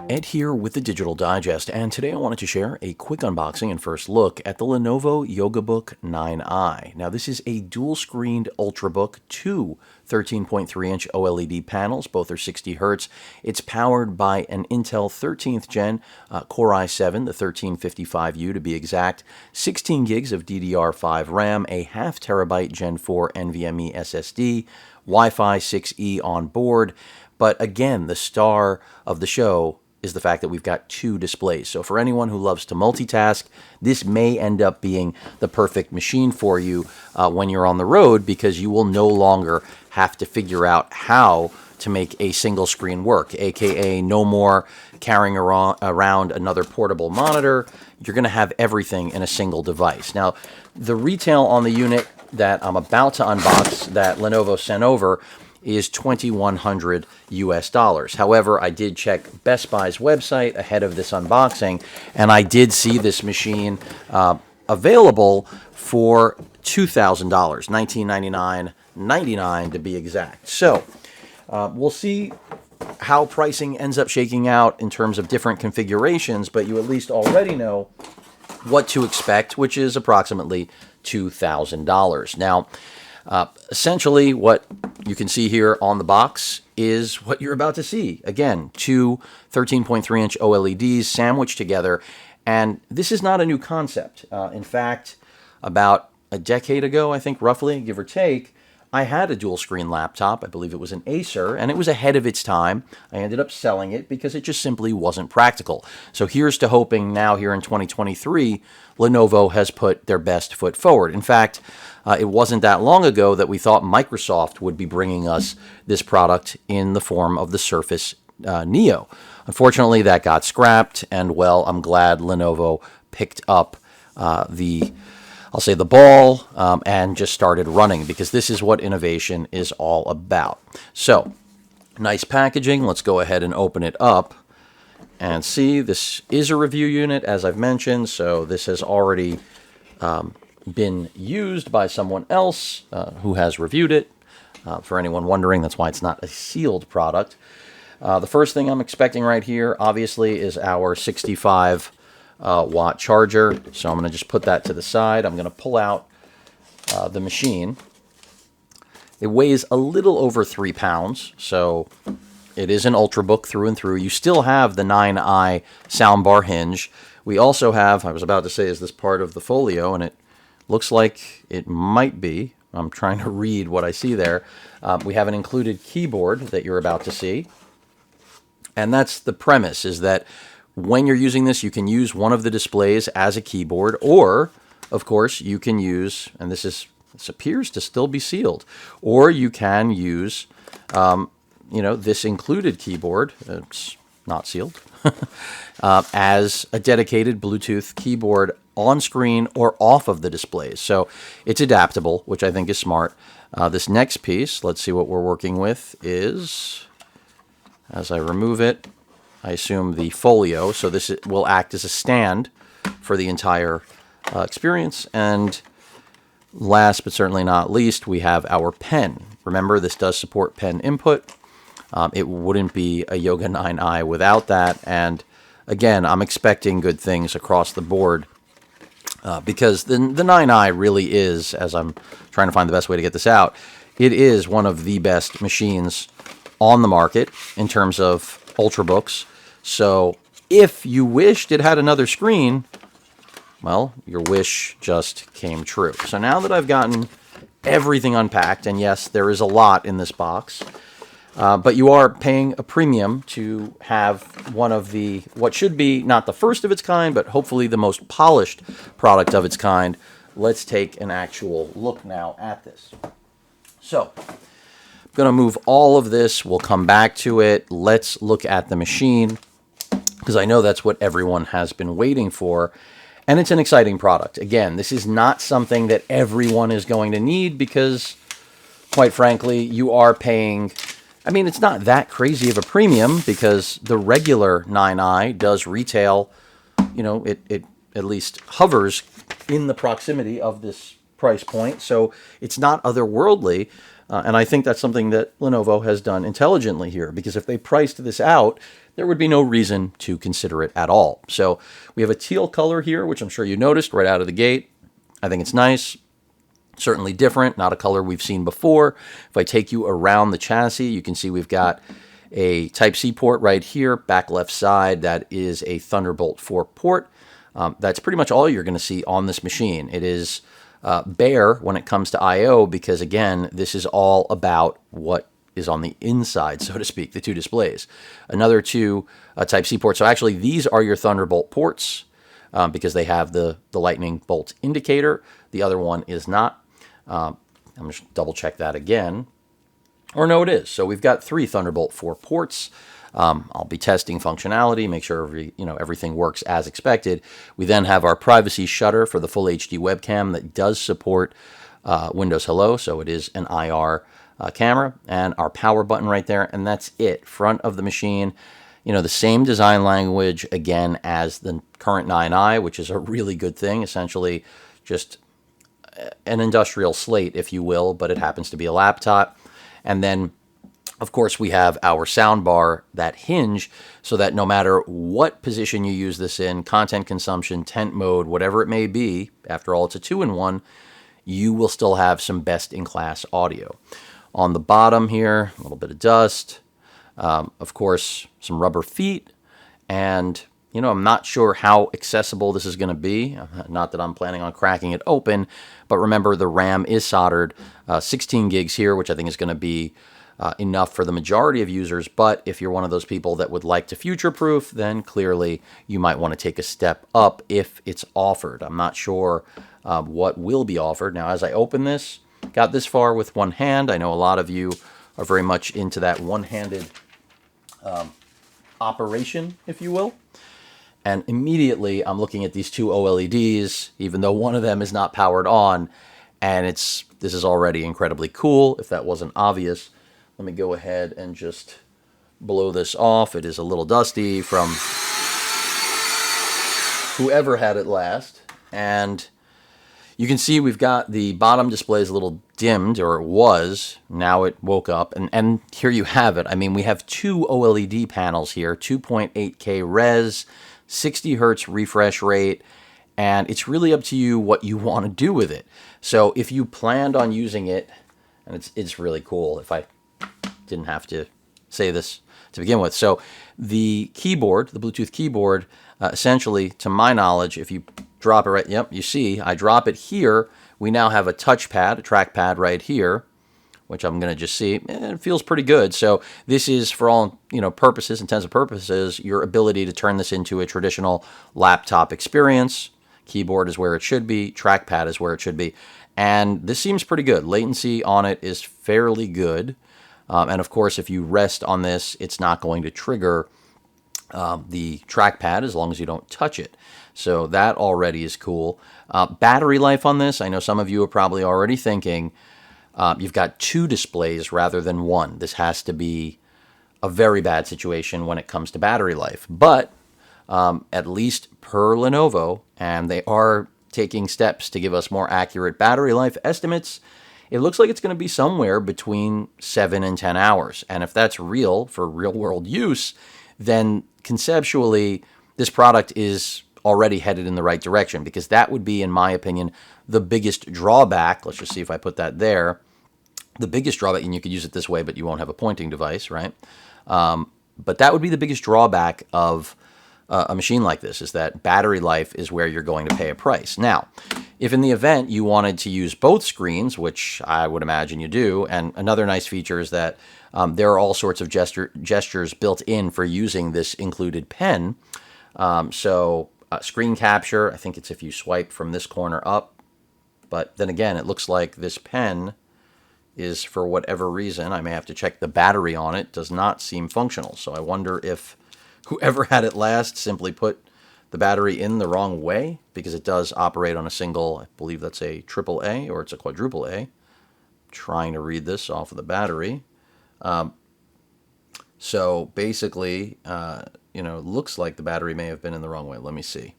Ed here with the Digital Digest, and today I wanted to share a quick unboxing and first look at the Lenovo Yoga Book 9i. Now, this is a dual-screened Ultrabook, two 13.3-inch OLED panels, both are 60 Hz. It's powered by an Intel 13th Gen Core i7, the 1355U to be exact, 16 gigs of DDR5 RAM, a half terabyte Gen 4 NVMe SSD, Wi-Fi 6E on board. But again, the star of the show is the fact that we've got two displays. So for anyone who loves to multitask, this may end up being the perfect machine for you when you're on the road, because you will no longer have to figure out how to make a single screen work, aka no more carrying around another portable monitor. You're going to have everything in a single device. Now, the retail on the unit that I'm about to unbox that Lenovo sent over is $2,100 US. However, I did check Best Buy's website ahead of this unboxing, and I did see this machine available for $2,000, $1,999.99 to be exact. So we'll see how pricing ends up shaking out in terms of different configurations, but you at least already know what to expect, which is approximately $2,000. Now, essentially, what you can see here on the box is what you're about to see. Again, two 13.3-inch OLEDs sandwiched together, and this is not a new concept. In fact, about a decade ago, I think roughly, give or take, I had a dual-screen laptop. I believe it was an Acer, and it was ahead of its time. I ended up selling it because it just simply wasn't practical. So here's to hoping now here in 2023, Lenovo has put their best foot forward. In fact, it wasn't that long ago that we thought Microsoft would be bringing us this product in the form of the Surface Neo. Unfortunately, that got scrapped, and well, I'm glad Lenovo picked up the ball and just started running, because this is what innovation is all about. So, nice packaging. Let's go ahead and open it up and see. This is a review unit, as I've mentioned, so this has already been used by someone else who has reviewed it. For anyone wondering, that's why it's not a sealed product. The first thing I'm expecting right here, obviously, is our 65 watt charger. So I'm going to just put that to the side. I'm going to pull out the machine. It weighs a little over 3 pounds, so it is an Ultrabook through and through. You still have the 9i soundbar hinge. We also have, I was about to say, is this part of the folio, and it looks like it might be. I'm trying to read what I see there. We have an included keyboard that you're about to see. And that's the premise, is that when you're using this, you can use one of the displays as a keyboard, or, of course, you can use, and this appears to still be sealed, or you can use, this included keyboard, it's not sealed, as a dedicated Bluetooth keyboard on screen or off of the displays. So it's adaptable, which I think is smart. This next piece, let's see what we're working with, is, as I remove it, I assume the folio. So this will act as a stand for the entire experience. And last but certainly not least, we have our pen. Remember, this does support pen input. It wouldn't be a Yoga 9i without that. And again, I'm expecting good things across the board. Because the 9i really is, as I'm trying to find the best way to get this out, it is one of the best machines on the market in terms of Ultrabooks. So if you wished it had another screen, well, your wish just came true. So now that I've gotten everything unpacked, and yes, there is a lot in this box, but you are paying a premium to have one of the, what should be not the first of its kind, but hopefully the most polished product of its kind. Let's take an actual look now at this. So, I'm going to move all of this. We'll come back to it. Let's look at the machine, because I know that's what everyone has been waiting for. And it's an exciting product. Again, this is not something that everyone is going to need, because, quite frankly, you are paying, I mean, it's not that crazy of a premium, because the regular 9i does retail, it at least hovers in the proximity of this price point. So it's not otherworldly, And I think that's something that Lenovo has done intelligently here, because if they priced this out, there would be no reason to consider it at all. So we have a teal color here, which I'm sure you noticed right out of the gate. I think it's nice. Certainly different, not a color we've seen before. If I take you around the chassis, you can see we've got a Type-C port right here, back left side. That is a Thunderbolt 4 port. That's pretty much all you're going to see on this machine. It is bare when it comes to I/O because, again, this is all about what is on the inside, so to speak, the two displays. Another two Type-C ports. So actually, these are your Thunderbolt ports because they have the lightning bolt indicator. The other one is not. I'm just double check that again. Or no, it is. So we've got 3 Thunderbolt 4 ports. I'll be testing functionality, make sure everything works as expected. We then have our privacy shutter for the full HD webcam that does support Windows Hello, so it is an IR camera, and our power button right there, and that's it. Front of the machine, the same design language again as the current 9i, which is a really good thing. Essentially, just an industrial slate, if you will, but it happens to be a laptop. And then, of course, we have our soundbar, that hinge, so that no matter what position you use this in, content consumption, tent mode, whatever it may be, after all, it's a 2-in-1, you will still have some best-in-class audio. On the bottom here, a little bit of dust, of course, some rubber feet, and I'm not sure how accessible this is going to be. Not that I'm planning on cracking it open, but remember the RAM is soldered, 16 gigs here, which I think is going to be enough for the majority of users. But if you're one of those people that would like to future-proof, then clearly you might want to take a step up if it's offered. I'm not sure what will be offered. Now, as I open this, got this far with one hand. I know a lot of you are very much into that one-handed operation, if you will. And immediately I'm looking at these 2 OLEDs, even though one of them is not powered on, and this is already incredibly cool, if that wasn't obvious. Let me go ahead and just blow this off. It is a little dusty from whoever had it last. And you can see we've got the bottom display is a little dimmed, or it was. Now it woke up, and here you have it. I mean, we have 2 OLED panels here, 2.8K res, 60 hertz refresh rate, and it's really up to you what you want to do with it. So if you planned on using it, and it's really cool, if I didn't have to say this to begin with. So the keyboard, the Bluetooth keyboard, essentially, to my knowledge, if you drop it right, yep, you see, I drop it here, we now have a touchpad, a trackpad right here, which I'm going to just see. It feels pretty good. So this is, for all purposes, intents and purposes, your ability to turn this into a traditional laptop experience. Keyboard is where it should be. Trackpad is where it should be. And this seems pretty good. Latency on it is fairly good. And of course, if you rest on this, it's not going to trigger the trackpad as long as you don't touch it. So that already is cool. Battery life on this, I know some of you are probably already thinking, you've got 2 displays rather than 1. This has to be a very bad situation when it comes to battery life. But at least per Lenovo, and they are taking steps to give us more accurate battery life estimates, it looks like it's going to be somewhere between 7 and 10 hours. And if that's real for real-world use, then conceptually, this product is already headed in the right direction, because that would be, in my opinion, the biggest drawback. Let's just see if I put that there. The biggest drawback, and you could use it this way, but you won't have a pointing device, right? But that would be the biggest drawback of a machine like this, is that battery life is where you're going to pay a price. Now, if in the event you wanted to use both screens, which I would imagine you do, and another nice feature is that there are all sorts of gestures built in for using this included pen. So screen capture, I think it's if you swipe from this corner up. But then again, it looks like this pen is, for whatever reason, I may have to check the battery on it, does not seem functional. So I wonder if whoever had it last simply put the battery in the wrong way, because it does operate on a single, I believe that's a triple A, or it's a quadruple A. Trying to read this off of the battery. So basically, it looks like the battery may have been in the wrong way. Let me see.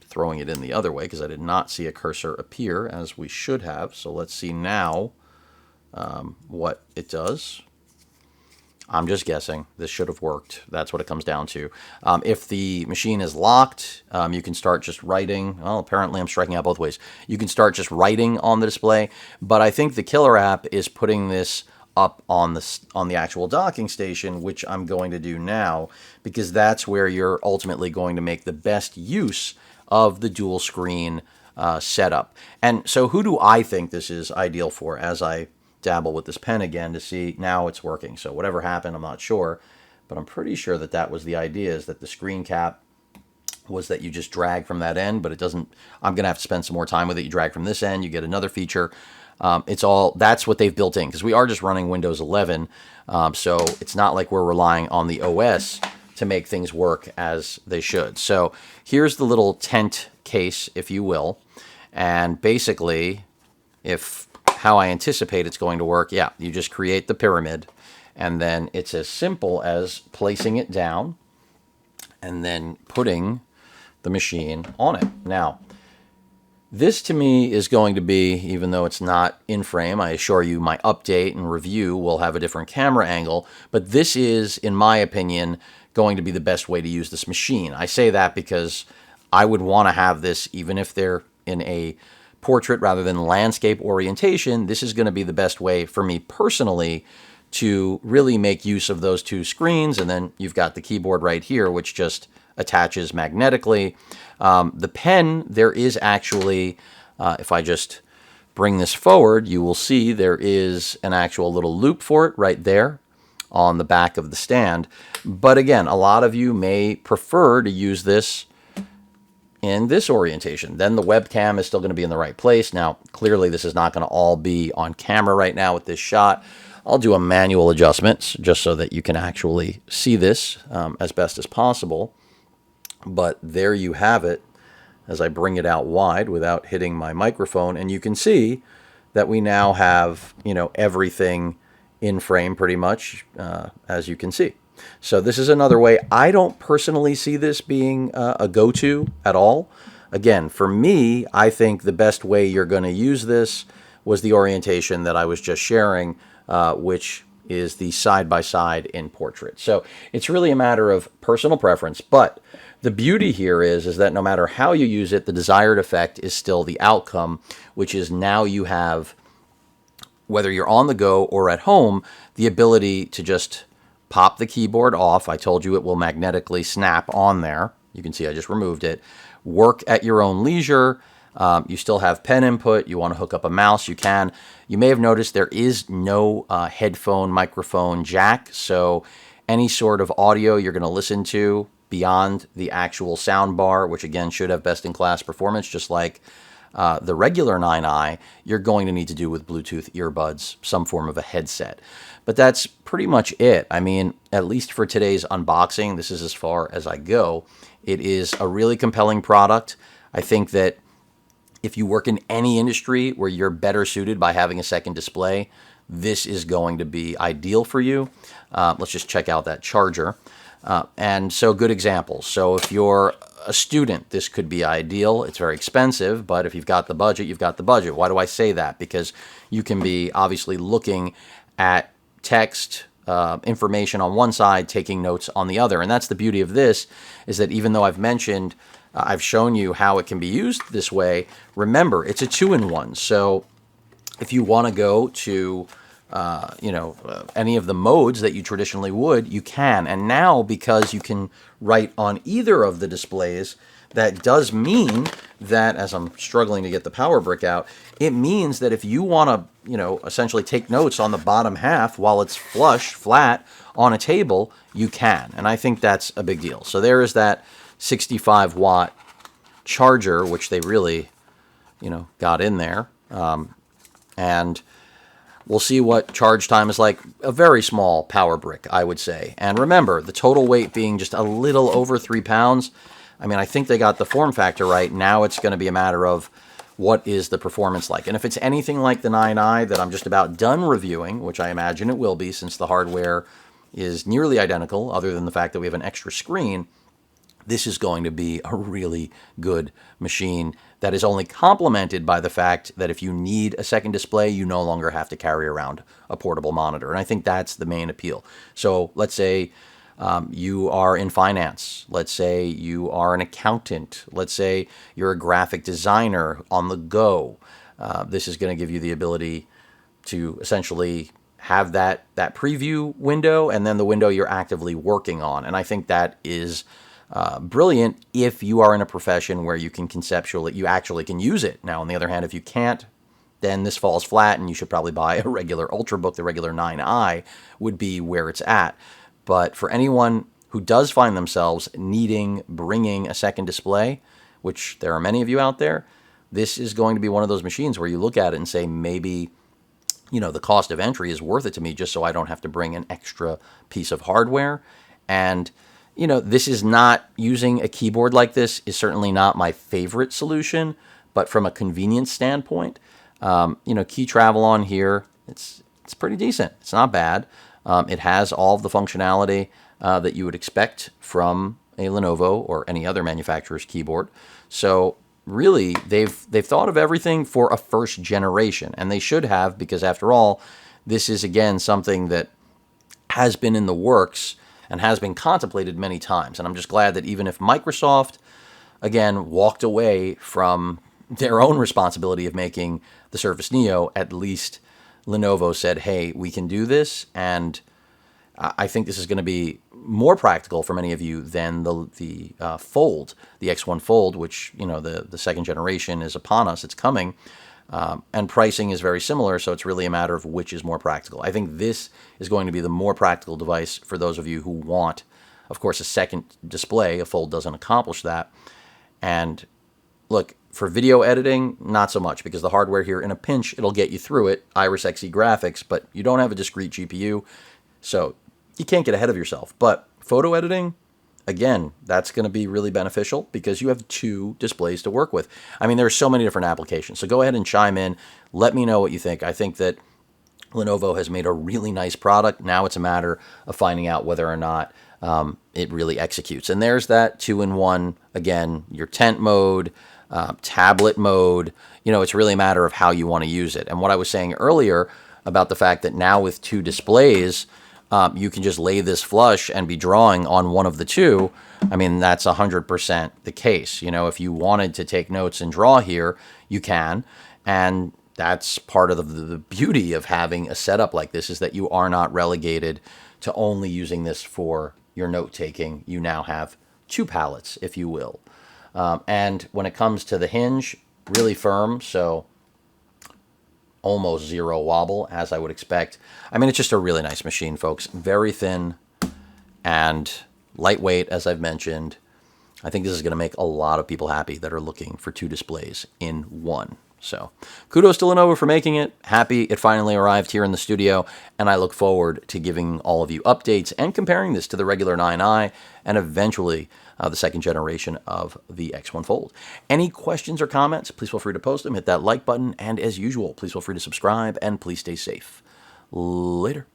Throwing it in the other way, because I did not see a cursor appear as we should have. So let's see now what it does. I'm just guessing. This should have worked. That's what it comes down to. If the machine is locked, you can start just writing. Well, apparently I'm striking out both ways. You can start just writing on the display, but I think the killer app is putting this up on the actual docking station, which I'm going to do now, because that's where you're ultimately going to make the best use of the dual screen setup. And so who do I think this is ideal for, as I dabble with this pen again to see now it's working. So whatever happened, I'm not sure, but I'm pretty sure that that was the idea, is that the screen cap was that you just drag from that end, but it doesn't. I'm going to have to spend some more time with it. You drag from this end, you get another feature. That's what they've built in, because we are just running Windows 11. So it's not like we're relying on the OS to make things work as they should. So here's the little tent case, if you will. And basically, how I anticipate it's going to work, yeah, you just create the pyramid, and then it's as simple as placing it down and then putting the machine on it. Now, this to me is going to be, even though it's not in frame, I assure you my update and review will have a different camera angle, but this is, in my opinion, going to be the best way to use this machine. I say that because I would want to have this, even if they're in a portrait rather than landscape orientation. This is going to be the best way for me personally to really make use of those two screens. And then you've got the keyboard right here, which just attaches magnetically. The pen, there is actually, if I just bring this forward, you will see there is an actual little loop for it right there on the back of the stand. But again, a lot of you may prefer to use this in this orientation. Then the webcam is still going to be in the right place. Now, clearly this is not going to all be on camera right now with this shot. I'll do a manual adjustment just so that you can actually see this as best as possible. But there you have it as I bring it out wide without hitting my microphone. And you can see that we now have, everything in frame pretty much, as you can see. So this is another way. I don't personally see this being a go-to at all. Again, for me, I think the best way you're going to use this was the orientation that I was just sharing, which is the side-by-side in portrait. So it's really a matter of personal preference. But the beauty here is that no matter how you use it, the desired effect is still the outcome, which is now you have, whether you're on the go or at home, the ability to just pop the keyboard off. I told you it will magnetically snap on there. You can see I just removed it. Work at your own leisure. You still have pen input. You want to hook up a mouse, you can. You may have noticed there is no headphone microphone jack, so any sort of audio you're going to listen to beyond the actual sound bar, which again should have best-in-class performance, just like the regular 9i, you're going to need to do with Bluetooth earbuds, some form of a headset. But that's pretty much it. I mean, at least for today's unboxing, this is as far as I go. It is a really compelling product. I think that if you work in any industry where you're better suited by having a second display, this is going to be ideal for you. Let's just check out that charger. And so good examples. So if you're a student, this could be ideal. It's very expensive, but if you've got the budget, you've got the budget. Why do I say that? Because you can be obviously looking at text, information on one side, taking notes on the other. And that's the beauty of this, is that even though I've shown you how it can be used this way, remember, it's a 2-in-1. So if you want to go to any of the modes that you traditionally would, you can. And now, because you can write on either of the displays, that does mean that, as I'm struggling to get the power brick out, it means that if you want to, essentially take notes on the bottom half while it's flush, flat, on a table, you can. And I think that's a big deal. So there is that 65-watt charger, which they really, got in there. And we'll see what charge time is like. A very small power brick, I would say. And remember, the total weight being just a little over 3 pounds. I mean, I think they got the form factor right. Now it's going to be a matter of what is the performance like. And if it's anything like the 9i that I'm just about done reviewing, which I imagine it will be since the hardware is nearly identical, other than the fact that we have an extra screen, this is going to be a really good machine that is only complemented by the fact that if you need a second display, you no longer have to carry around a portable monitor. And I think that's the main appeal. So let's say you are in finance. Let's say you are an accountant. Let's say you're a graphic designer on the go. This is going to give you the ability to essentially have that preview window and then the window you're actively working on. And I think that is brilliant if you are in a profession where you can you actually can use it. Now, on the other hand, if you can't, then this falls flat and you should probably buy a regular Ultrabook. The regular 9i would be where it's at. But for anyone who does find themselves bringing a second display, which there are many of you out there, this is going to be one of those machines where you look at it and say, maybe, the cost of entry is worth it to me just so I don't have to bring an extra piece of hardware. And this is not, using a keyboard like this is certainly not my favorite solution, but from a convenience standpoint, key travel on here, it's pretty decent. It's not bad. It has all of the functionality that you would expect from a Lenovo or any other manufacturer's keyboard. So really, they've thought of everything for a first generation, and they should have, because after all, this is again something that has been in the works and has been contemplated many times. And I'm just glad that even if Microsoft, again, walked away from their own responsibility of making the Surface Neo, at least Lenovo said, hey, we can do this. And I think this is going to be more practical for many of you than the Fold, the X1 Fold, which, the second generation is upon us. It's coming. And pricing is very similar, so it's really a matter of which is more practical. I think this is going to be the more practical device for those of you who want, of course, a second display. A Fold doesn't accomplish that. And look, for video editing, not so much, because the hardware here, in a pinch, it'll get you through it, Iris Xe graphics, but you don't have a discrete GPU, so you can't get ahead of yourself. But photo editing, again, that's going to be really beneficial because you have two displays to work with. I mean, there are so many different applications. So go ahead and chime in. Let me know what you think. I think that Lenovo has made a really nice product. Now it's a matter of finding out whether or not it really executes. And there's that 2-in-1, again, your tent mode, tablet mode. It's really a matter of how you want to use it. And what I was saying earlier about the fact that now with two displays, you can just lay this flush and be drawing on one of the two. I mean, that's 100% the case. If you wanted to take notes and draw here, you can. And that's part of the beauty of having a setup like this, is that you are not relegated to only using this for your note taking. You now have two palettes, if you will. And when it comes to the hinge, really firm. So almost zero wobble, as I would expect. I mean, it's just a really nice machine, folks. Very thin and lightweight, as I've mentioned. I think this is going to make a lot of people happy that are looking for two displays in one. So kudos to Lenovo for making it. Happy it finally arrived here in the studio, and I look forward to giving all of you updates and comparing this to the regular 9i and eventually the second generation of the X1 Fold. Any questions or comments, please feel free to post them. Hit that like button, and as usual, please feel free to subscribe, and please stay safe. Later.